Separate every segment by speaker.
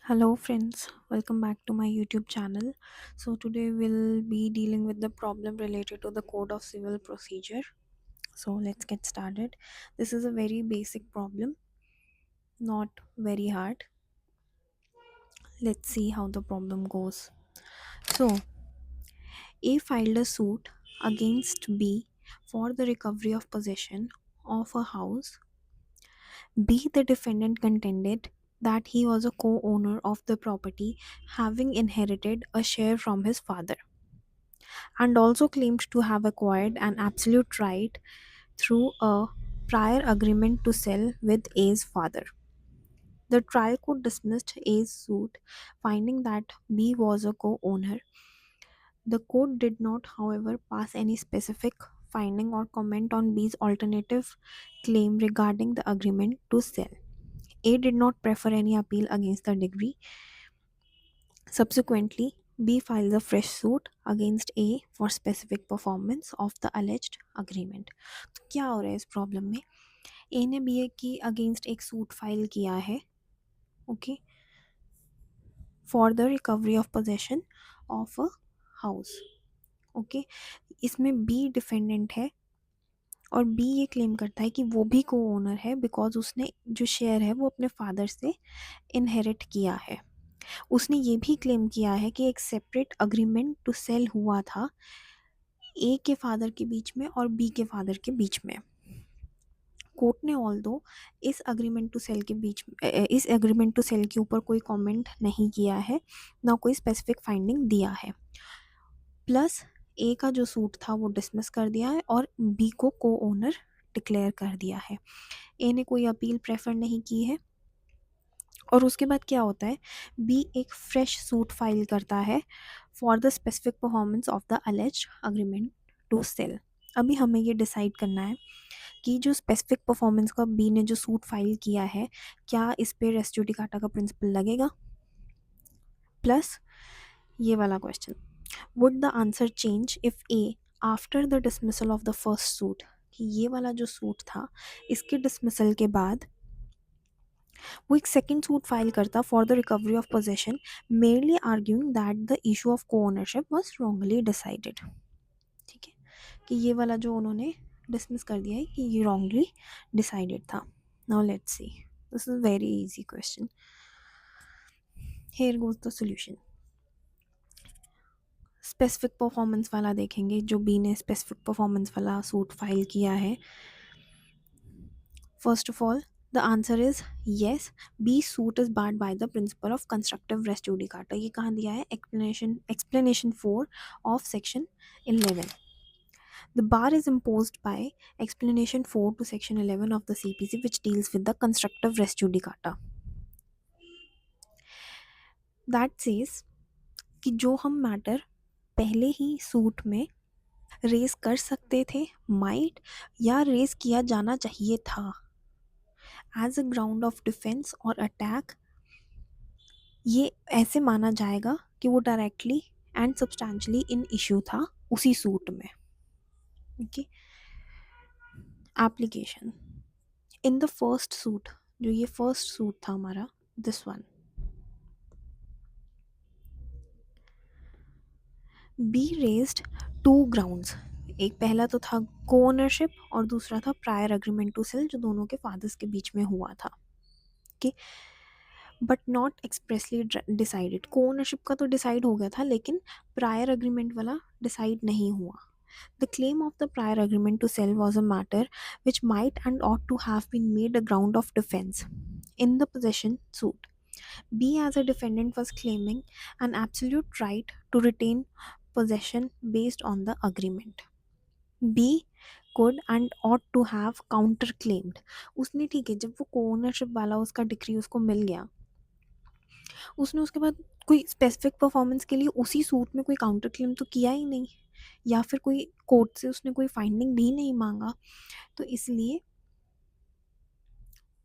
Speaker 1: Hello friends, welcome back to my YouTube channel. So today we'll be dealing with the problem related to the Code of Civil Procedure. So let's get started. This is a very basic problem, not very hard. Let's see how the problem goes. So A filed a suit against B for the recovery of possession of a house. B, the defendant, contended that he was a co owner of the property, having inherited a share from his father, and also claimed to have acquired an absolute right through a prior agreement to sell with A's father. The trial court dismissed A's suit, finding that B was a co owner. The court did not, however, pass any specific finding or comment on B's alternative claim regarding the agreement to sell. A did not prefer any appeal against the decree. Subsequently, B files a fresh suit against A for specific performance of the alleged agreement. तो क्या हो रहा है इस problem में? ए ने B की against एक सूट फाइल किया है, okay, for the recovery of possession of a house, okay. इसमें बी डिफेंडेंट है और बी ये क्लेम करता है कि वो भी को ओनर है बिकॉज उसने जो शेयर है वो अपने फादर से इनहेरिट किया है. उसने ये भी क्लेम किया है कि एक सेपरेट अग्रीमेंट टू सेल हुआ था ए के फादर के बीच में और बी के फादर के बीच में. कोर्ट ने ऑल दो इस अग्रीमेंट टू सेल के बीच इस एग्रीमेंट टू सेल के ऊपर कोई कमेंट नहीं किया है, ना कोई स्पेसिफिक फाइंडिंग दिया है. प्लस ए का जो सूट था वो डिसमिस कर दिया है और बी को ओनर डिक्लेयर कर दिया है. ए ने कोई अपील प्रेफर नहीं की है. और उसके बाद क्या होता है, बी एक फ्रेश सूट फाइल करता है for the specific performance of the alleged agreement to sell. अभी हमें ये डिसाइड करना है कि जो स्पेसिफिक परफॉर्मेंस का बी ने जो सूट फाइल किया है, क्या इस पे रेस जुडिकाटा का प्रिंसिपल लगेगा. प्लस ये वाला question, would the answer change if A after the dismissal of the first suit, कि ये वाला जो सूट था इसके डिसमिसल के बाद वो एक सेकेंड सूट फाइल करता for the recovery of possession, mainly arguing that the issue of को ओनरशिप वॉज रॉन्गली डिसाइडेड. ठीक है, कि ये वाला जो उन्होंने डिसमिस कर दिया है कि ये रॉन्गली डिसाइडेड था. Now let's see, this is very easy question. Here goes the solution. Specific performance वाला देखेंगे, जो बी ने स्पेसिफिक परफॉर्मेंस वाला सूट फाइल किया है. First of all, the answer is yes. B suit is barred by the principle of constructive res judicata. ये कहाँ दिया है? Explanation 4 of section 11. The bar is imposed by explanation 4 to section 11 of the CPC, which deals with the constructive res judicata. That says कि जो हम matter पहले ही suit में raise कर सकते थे, माइट, या रेज किया जाना चाहिए था as a ground of defence और अटैक, ये ऐसे माना जाएगा कि वो directly and substantially in issue था उसी सूट में. Okay. Application in the first suit, जो ये फर्स्ट सूट था हमारा, this one, B raised two grounds. एक पहला तो था को ओनरशिप और दूसरा था प्रायर अग्रीमेंट टू सेल, जो दोनों के फादर्स के बीच में हुआ था. Okay, but not expressly decided. को ओनरशिप का तो डिसाइड हो गया था, लेकिन प्रायर अग्रीमेंट वाला डिसाइड नहीं हुआ. The claim of the prior agreement to sell was a matter which might and ought to have been made a ground of defense in the possession suit. B, as a defendant, was claiming an absolute right to retain possession based on the agreement. B could and ought to have counter claimed. उसने, ठीक है, जब वो को ownership वाला उसका decree उसको मिल गया, उसने उसके बाद कोई स्पेसिफिक परफॉर्मेंस के लिए उसी सूट में कोई काउंटर क्लेम तो किया ही नहीं, या फिर कोई कोर्ट से उसने कोई फाइंडिंग भी नहीं मांगा. तो इसलिए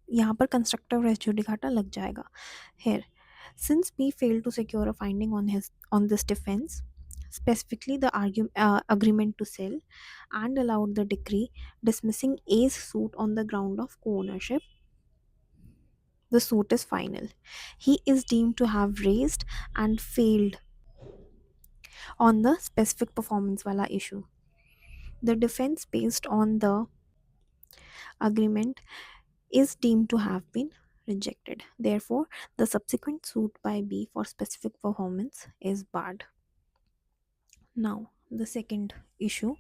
Speaker 1: यहाँ पर कंस्ट्रक्टिव रेस जुडिकाटा लग जाएगा. Here, since B failed to secure a finding on this defence, specifically the agreement to sell, and allowed the decree dismissing A's suit on the ground of co-ownership, The suit is final. He is deemed to have raised and failed on the specific performance wala issue. The defense based on the agreement is deemed to have been rejected. Therefore, the subsequent suit by B for specific performance is barred. Now, the second issue,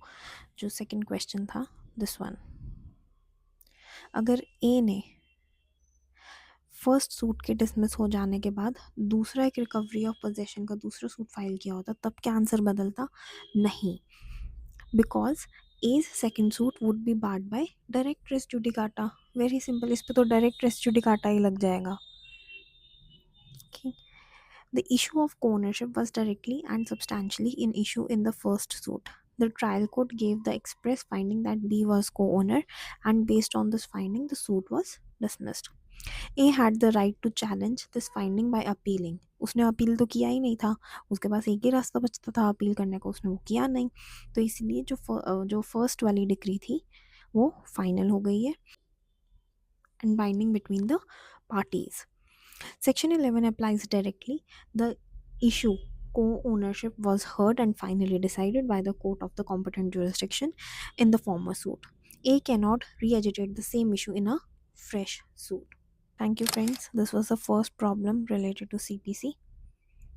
Speaker 1: जो second question था, this one. अगर A ने first suit के dismiss हो जाने के बाद दूसरा एक रिकवरी ऑफ पोजेशन का दूसरा सूट फाइल किया होता, तब क्या आंसर बदलता? नहीं, because as second suit would be barred by direct res judicata. Very simple, इस पे तो डायरेक्ट रेस जुडिकाटा ही लग जाएगा. Okay. The issue of co-ownership was directly and substantially in issue in the first suit. The trial court gave the express finding that B was co-owner, and based on this finding, the suit was dismissed. A had the right to challenge this finding by appealing. उसने appeal तो किया ही नहीं था, उसके पास एक ही रास्ता बचता था अपील करने का, उसने वो किया नहीं. तो इसलिए जो फर्स्ट वाली डिक्री थी वो फाइनल हो गई है and binding between the parties. Section 11 applies directly. The issue co-ownership was heard and finally decided by the court of the competent jurisdiction in the former suit. A cannot re-agitate the same issue in a fresh suit. Thank you, friends. This was the first problem related to CPC.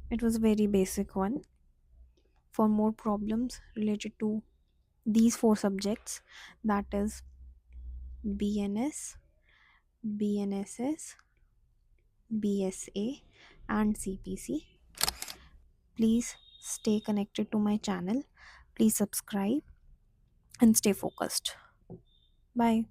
Speaker 1: It was a very basic one. For more problems related to these four subjects, that is BNS, BNSS, BSA, and CPC, please stay connected to my channel. Please subscribe and stay focused. Bye.